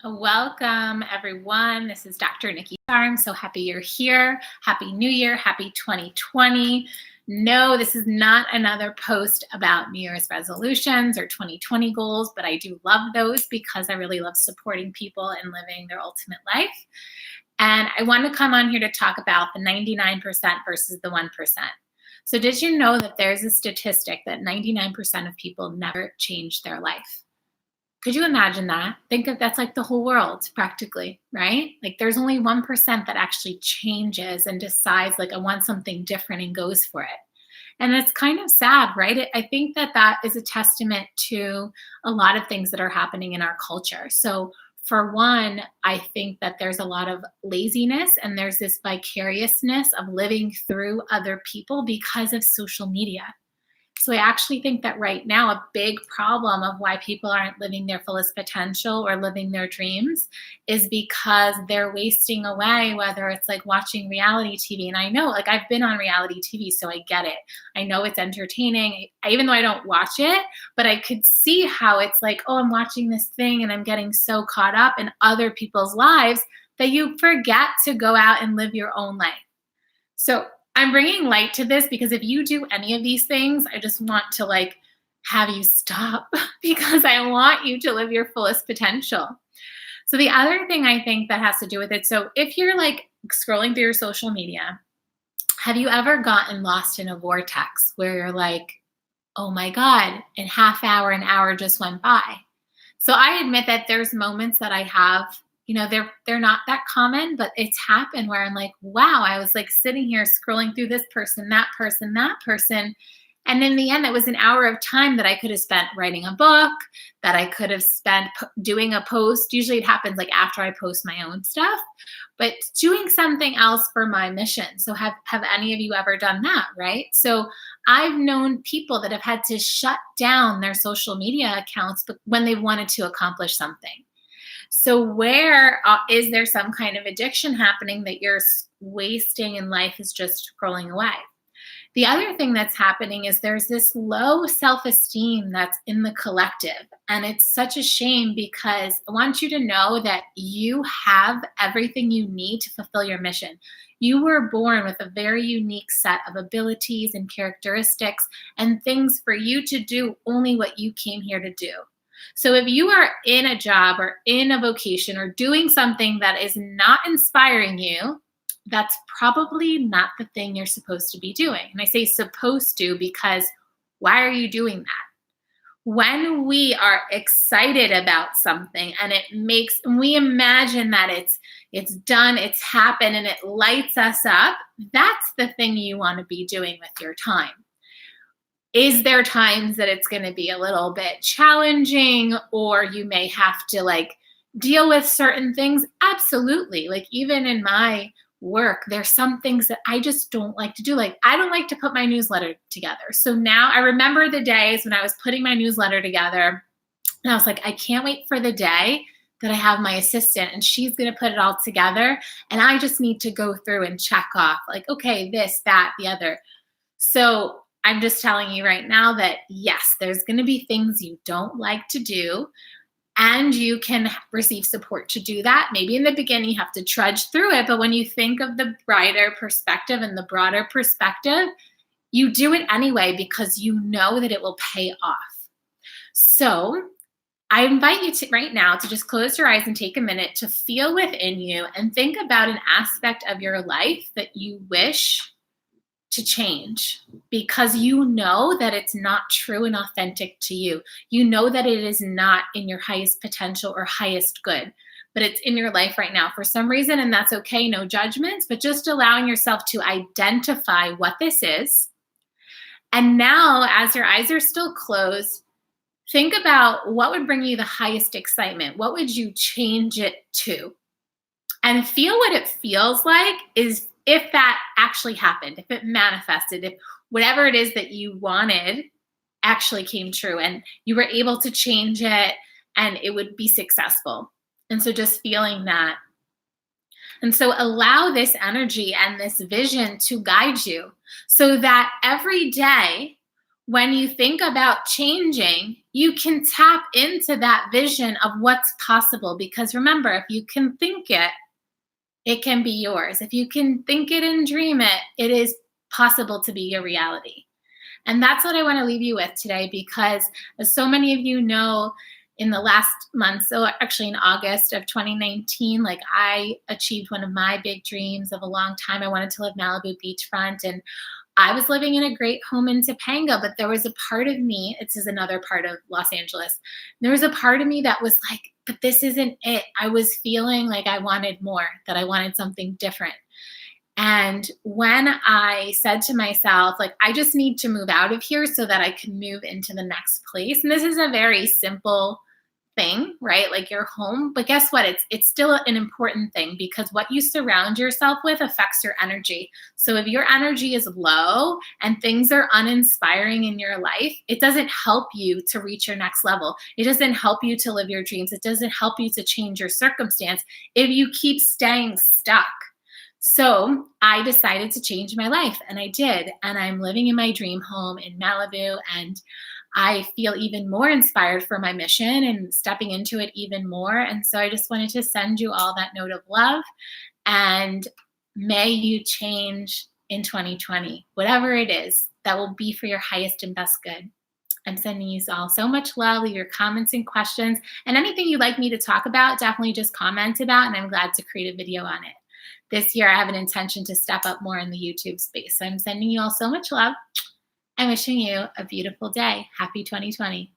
Welcome, everyone. This is Dr. Nikki Starr. I'm so happy you're here. Happy New Year. Happy 2020. No, this is not another post about New Year's resolutions or 2020 goals, but I do love those because I really love supporting people and living their ultimate life. And I want to come on here to talk about the 99% versus the 1%. So, did you know that there's a statistic that 99% of people never change their life? Could you imagine that? Think of that's like the whole world practically, right? Like there's only 1% that actually changes and decides like I want something different and goes for it. And it's kind of sad, right? I think that that is a testament to a lot of things that are happening in our culture. So for one, I think that there's a lot of laziness and there's this vicariousness of living through other people because of social media. So I actually think that right now, a big problem of why people aren't living their fullest potential or living their dreams is because they're wasting away, whether it's like watching reality TV. And I know, like, I've been on reality TV, so I get it. I know it's entertaining, even though I don't watch it, but I could see how it's like, oh, I'm watching this thing and I'm getting so caught up in other people's lives that you forget to go out and live your own life. So I'm bringing light to this because if you do any of these things, I just want to like have you stop because I want you to live your fullest potential. So the other thing I think that has to do with it, so if you're like scrolling through your social media, have you ever gotten lost in a vortex where you're like, oh my God, a half hour, an hour just went by? So I admit that there's moments that I have, they're not that common, but it's happened where I'm like, wow, I was like sitting here scrolling through this person, that person, that person. And in the end, it was an hour of time that I could have spent writing a book, that I could have spent doing a post. Usually it happens like after I post my own stuff, but doing something else for my mission. So have any of you ever done that, right? So I've known people that have had to shut down their social media accounts when they wanted to accomplish something. So where is there some kind of addiction happening that you're wasting and life is just scrolling away? The other thing that's happening is there's this low self-esteem that's in the collective. And it's such a shame because I want you to know that you have everything you need to fulfill your mission. You were born with a very unique set of abilities and characteristics and things for you to do only what you came here to do. So if you are in a job or in a vocation or doing something that is not inspiring you, that's probably not the thing you're supposed to be doing. And I say supposed to because why are you doing that? When we are excited about something and we imagine that it's done, it's happened, and it lights us up, that's the thing you want to be doing with your time. Is there times that it's going to be a little bit challenging or you may have to like deal with certain things? Absolutely. Like even in my work, there's some things that I just don't like to do. Like I don't like to put my newsletter together. So now I remember the days when I was putting my newsletter together and I was like, I can't wait for the day that I have my assistant and she's going to put it all together. And I just need to go through and check off like, okay, this, that, the other. So I'm just telling you right now that yes, there's going to be things you don't like to do, and you can receive support to do that. Maybe in the beginning you have to trudge through it, but when you think of the brighter perspective and the broader perspective, you do it anyway because you know that it will pay off. So I invite you to right now to just close your eyes and take a minute to feel within you and think about an aspect of your life that you wish to change because you know that it's not true and authentic to you. You know that it is not in your highest potential or highest good, but it's in your life right now for some reason, and that's okay, no judgments, but just allowing yourself to identify what this is. And now, as your eyes are still closed, think about what would bring you the highest excitement. What would you change it to? And feel what it feels like is if that actually happened, if it manifested, if whatever it is that you wanted actually came true and you were able to change it and it would be successful. And so just feeling that. And so allow this energy and this vision to guide you so that every day when you think about changing, you can tap into that vision of what's possible. Because remember, if you can think it, it can be yours. If you can think it and dream it, it is possible to be your reality. And that's what I want to leave you with today, because as so many of you know, in the last month, so actually in August of 2019, like I achieved one of my big dreams of a long time. I wanted to live Malibu beachfront, and I was living in a great home in Topanga, but there was a part of me, this is another part of Los Angeles, there was a part of me that was like, but this isn't it. I was feeling like I wanted more, that I wanted something different. And when I said to myself, like, I just need to move out of here so that I can move into the next place. And this is a very simple thing, right? Like your home. But guess what? It's still an important thing, because what you surround yourself with affects your energy. So if your energy is low and things are uninspiring in your life, it doesn't help you to reach your next level. It doesn't help you to live your dreams. It doesn't help you to change your circumstance if you keep staying stuck. So I decided to change my life, and I did. And I'm living in my dream home in Malibu, and I feel even more inspired for my mission and stepping into it even more. And so I just wanted to send you all that note of love, and may you change in 2020, whatever it is that will be for your highest and best good. I'm sending you all so much love. Leave your comments and questions, and anything you'd like me to talk about, definitely just comment about, and I'm glad to create a video on it. This year, I have an intention to step up more in the YouTube space. So I'm sending you all so much love. I'm wishing you a beautiful day. Happy 2020.